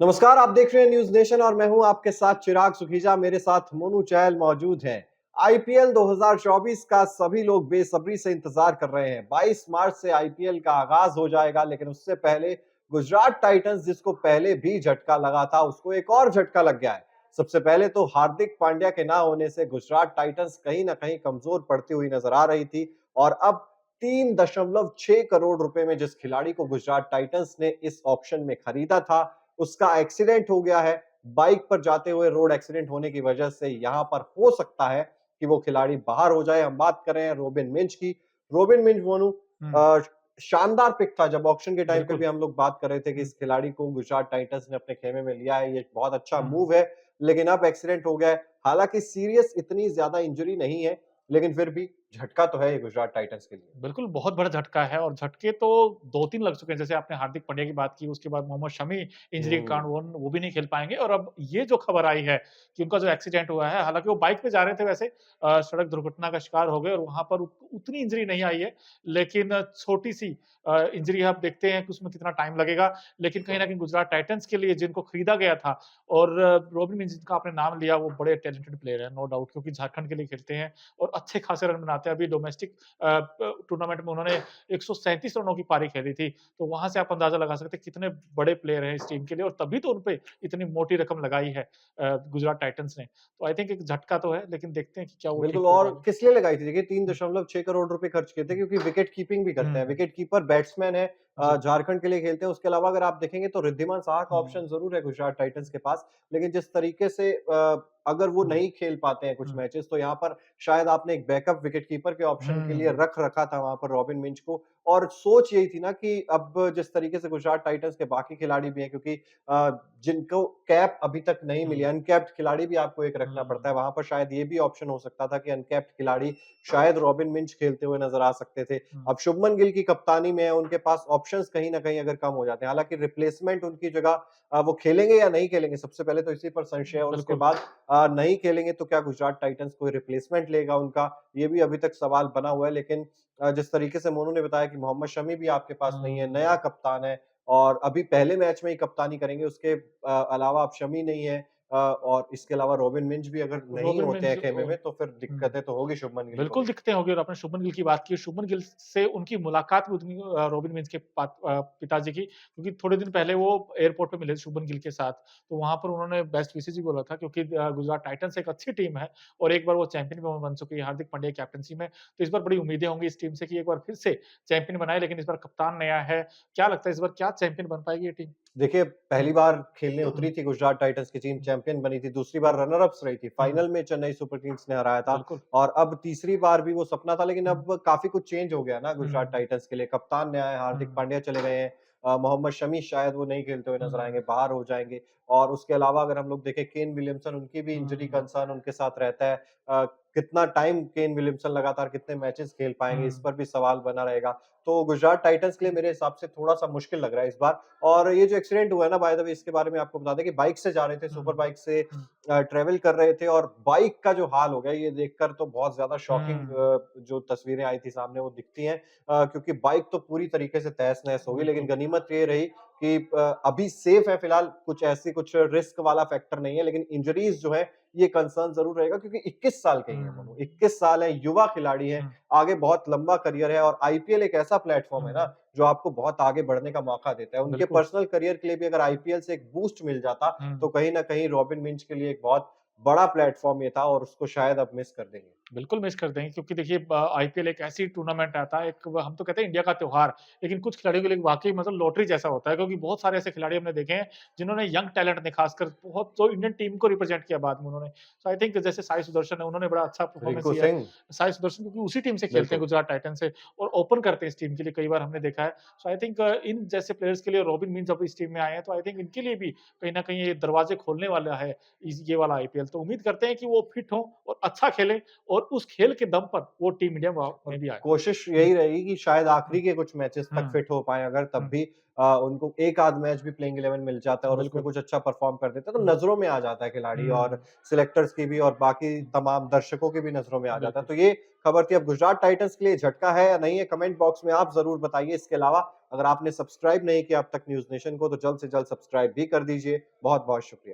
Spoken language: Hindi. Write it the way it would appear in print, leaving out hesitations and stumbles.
नमस्कार, आप देख रहे हैं न्यूज नेशन और मैं हूं आपके साथ चिराग सुखीजा। मेरे साथ मोनू चहल मौजूद हैं। आईपीएल 2024 का सभी लोग बेसब्री से इंतजार कर रहे हैं। 22 मार्च से आईपीएल का आगाज हो जाएगा, लेकिन उससे पहले गुजरात टाइटंस, जिसको पहले भी झटका लगा था, उसको एक और झटका लग गया है। सबसे पहले तो हार्दिक पांड्या के ना होने से गुजरात टाइटंस कहीं ना कहीं कमजोर पड़ती हुई नजर आ रही थी, और अब 3.6 करोड़ रुपए में जिस खिलाड़ी को गुजरात टाइटंस ने इस ऑक्शन में खरीदा था, उसका एक्सीडेंट हो गया है। बाइक पर जाते हुए रोड एक्सीडेंट होने की वजह से यहां पर हो सकता है कि वो खिलाड़ी बाहर हो जाए। हम बात कर रहे हैं रॉबिन मिंच की। रॉबिन मिंच, मोनू, हुँ, शानदार पिक था। जब ऑक्शन के टाइम पे बिल्कुल। भी हम लोग बात कर रहे थे कि हुँ, इस खिलाड़ी को गुजरात टाइटंस ने अपने खेमे में लिया है, ये बहुत अच्छा हुँ। मूव है। लेकिन अब एक्सीडेंट हो गया है। हालांकि सीरियस इतनी ज्यादा इंजरी नहीं है, लेकिन फिर भी झटका तो है ये गुजरात टाइटंस के लिए। बिल्कुल, बहुत बड़ा झटका है और झटके तो 2-3 लग चुके हैं। जैसे आपने हार्दिक पांड्या की बात की, उसके बाद मोहम्मद शमी इंजरी के कारण हम्म। वो भी नहीं खेल पाएँगे और अब ये जो खबर आई है कि उनका जो एक्सीडेंट हुआ है, हालाँकि वो बाइक पे जा रहे थे वैसे सड़क दुर्घटना का शिकार हो गए और वहाँ पर उतनी इंजरी नहीं आई है, लेकिन छोटी-सी इंजरी आप देखते हैं कि उसमें कितना टाइम लगेगा। लेकिन कहीं न कहीं गुजरात टाइटंस के लिए जिनको खरीदा गया था और रॉबिन मिंज जिनका आपने नाम लिया, वो बड़े टैलेंटेड प्लेयर हैं, नो डाउट क्योंकि झारखंड के लिए खेलते हैं और अच्छे खासे रन बनाते हैं। अभी डोमेस्टिक टूर्नामेंट में उन्होंने 137 रनों की पारी खेली थी, तो वहाँ से आप अंदाज़ा लगा सकते हैं कितने बड़े प्लेयर हैं इस टीम के लिए और तभी तो उन पे इतनी मोटी रकम लगाई है गुजरात टाइटंस ने। तो आई थिंक एक झटका तो है, लेकिन देखते हैं कि क्या वो ठीक बिल्कुल। हो और पाएगा। किस लिए लगाई थी? देखिए, हुँ, 3.6 करोड़ रुपए खर्च किए थे, हुँ, क्योंकि विकेट कीपिंग भी करते हैं। हुँ, विकेट कीपर बैट्समैन है, जी। झारखंड के लिए खेलते हैं। उसके अलावा अगर आप देखेंगे तो रिद्धिमान साहा का हुँ, ऑप्शन ज़रूर है गुजरात टाइटंस के पास। लेकिन जिस तरीके से अगर वो हुँ, नहीं खेल पाते हैं कुछ हुँ, मैचेस, तो यहाँ पर शायद आपने एक बैकअप विकेट कीपर के ऑप्शन के लिए हुँ, रख रखा था वहाँ पर रॉबिन मिंच को। और सोच यही थी ना कि अब जिस तरीके से गुजरात टाइटंस के बाकी खिलाड़ी भी हैं, क्योंकि अ, जिनको कैप अभी तक नहीं मिली, हुँ, अनकैप्ड खिलाड़ी भी आपको एक रखना पड़ता है। हुँ, वहाँ पर शायद ये भी ऑप्शन हो सकता था कि अनकैप्ड खिलाड़ी शायद रॉबिन मिंच खेलते हुए नज़र आ सकते थे। हुँ, अब शुभमन गिल की कप्तानी में है, उनके पास ऑप्शंस कहीं न कहीं अगर कम हो जाते हैं। हालाँकि रिप्लेसमेंट उनकी जगह वो खेलेंगे या नहीं खेलेंगे, सबसे पहले तो इसी पर संशय है, और उसके बिल्कुल। बाद नहीं खेलेंगे तो क्या गुजरात टाइटंस कोई रिप्लेसमेंट लेगा उनका? ये भी अभी तक सवाल बना हुआ है। लेकिन जिस तरीके से मोनू ने बताया कि मोहम्मद शमी भी आपके पास नहीं है, नया हुँ, कप्तान है, और अभी पहले मैच में ही कप्तानी करेंगे। उसके अलावा अब शमी नहीं है, और इसके अलावा रॉबिन मिंज भी अगर नहीं रॉबिन होते मिंज हैं खेमे में, तो फिर हुँ। दिक्कतें तो होगी शुभमन गिल को बिल्कुल भी। दिक्कतें होगी और आपने शुभमन गिल की बात की। शुभमन गिल से उनकी मुलाकात भी उतनी रॉबिन मिंज के पिताजी की क्योंकि थोड़े दिन पहले वो एयरपोर्ट पे मिले शुभमन गिल के साथ। तो वहाँ पर उन्होंने बेस्ट विशेस भी बोला था क्योंकि गुजरात टाइटंस एक अच्छी टीम है और एक बार वो चैंपियन भी बन चुकी है हार्दिक पांड्या की कैप्टेंसी में। तो इस बार बड़ी उम्मीदें होंगी इस टीम से कि एक बार फिर से चैंपियन बनाए लेकिन इस बार कप्तान नया है। क्या लगता है इस बार क्या चैंपियन बन पाएगी ये टीम? देखिए, हुँ, पहली बार खेलने हुँ, उतरी थी गुजरात टाइटंस की टीम, हुँ, चैंपियन बनी थी, दूसरी बार हुँ, रनर अप्स रही थी, हुँ, फाइनल में चेन्नई सुपर किंग्स ने हराया था, बिल्कुल। और अब तीसरी बार भी वो सपना था। लेकिन हुँ, अब काफ़ी कुछ चेंज हो गया ना गुजरात हुँ, टाइटंस के लिए। कप्तान नया है, हार्दिक हुँ, पांड्या चले गए हैं, मोहम्मद शमी शायद वो नहीं खेलते हुए नज़र हुँ, आएँगे, बाहर हो जाएँगे। और उसके अलावा अगर हम लोग देखें, केन विलियमसन, उनकी भी इंजरी हुँ, कंसर्न उनके साथ रहता है। कितना टाइम केन विलियमसन लगातार कितने मैचेस खेल पाएँगे, इस हुँ, पर भी सवाल बना रहेगा। तो गुजरात टाइटंस के लिए मेरे हिसाब से थोड़ा-सा मुश्किल लग रहा है इस बार। और ये जो एक्सीडेंट हुआ है ना, बाय द वे, इसके बारे में आपको बता दें कि बाइक से जा रहे थे, सुपर हुँ, बाइक से हुँ, ट्रैवल कर रहे थे, और बाइक का जो हाल हो गया, ये देखकर तो बहुत ज़्यादा शॉकिंग हुँ, जो तस्वीरें आई थी सामने, वो दिखती हैं। क्योंकि बाइक तो पूरी तरीके से तहस-नहस हो गई, लेकिन बिल्कुल। गनीमत ये रही कि अभी सेफ है फिलहाल, कुछ रिस्क वाला फैक्टर नहीं है। लेकिन इंजरीज़ जो है, ये कंसर्न ज़रूर रहेगा, क्योंकि 21 साल के ही हैं हुँ, दोनों, 21 साल है, युवा खिलाड़ी हैं, हुँ, आगे बहुत लंबा करियर है, और आईपीएल एक ऐसा प्लेटफ़ॉर्म है हुँ, ना, जो आपको बहुत आगे बढ़ने का मौका देता है। उनके बिल्कुल। पर्सनल करियर के लिए भी अगर आईपीएल से एक बूस्ट मिल जाता, तो हुँ, कहीं न कहीं रॉबिन मिंच के लिए एक बहुत बड़ा प्लेटफ़ॉर्म ये था, और उसको शायद अब मिस कर देंगे। बिल्कुल मिस कर देंगे क्योंकि देखिए आईपीएल एक ऐसी टूर्नामेंट आता है, एक हम तो कहते हैं इंडिया का त्योहार, लेकिन कुछ खिलाड़ियों के लिए वाक़ई मतलब लॉटरी जैसा होता है क्योंकि बहुत सारे ऐसे खिलाड़ी हमने देखे हैं, जिन्होंने यंग टैलेंट ने खासकर बहुत जो इंडियन टीम को रिप्रेजेंट किया बाद में उन्होंने। सो आई थिंक जैसे साई सुदर्शन है, उन्होंने बड़ा अच्छा परफॉर्मेंस रिंकू दिया है। सिंह, साई सुदर्शन क्योंकि उसी टीम से खेलते हैं बिल्कुल। गुजरात टाइटंस से और ओपन करते हैं इस टीम के लिए कई बार हमने देखा है। सो आई थिंक इन जैसे प्लेयर्स के लिए रॉबिन मीन्स अब इस टीम में आए हैं, तो आई थिंक इनके लिए भी कहीं न कहीं ये दरवाज़े खोलने वाला है, इस ये वाला आईपीएल। तो उम्मीद करते हैं कि वो फिट हों और अच्छा खेलें और और उस खेल के दम पर वो टीम इंडिया में भी आए। कोशिश हुँ, यही रहेगी कि शायद हुँ, आखिरी के कुछ मैचेस तक हुँ, फिट हो पाएँ, अगर तब हुँ, भी उनको एक आध मैच भी प्लेइंग 11 मिल जाता है और उसमें बिल्कुल। कुछ अच्छा परफॉर्म कर देते हैं, तो हुँ, नज़रों में आ जाता है खिलाड़ी और हुँ, सिलेक्टर्स की भी और बाकी तमाम दर्शकों की भी नज़रों में आ जाता है। बिल्कुल। तो ये खबर थी। अब गुजरात टाइटंस के लिए झटका है या नहीं है, कमेंट बॉक्स में आप ज़रूर बताइए। इसके अलावा अगर आपने सब्सक्राइब नहीं किया अब तक न्यूज़ नेशन को, तो जल्द से जल्द सब्सक्राइब भी कर दीजिए। बहुत-बहुत शुक्रिया।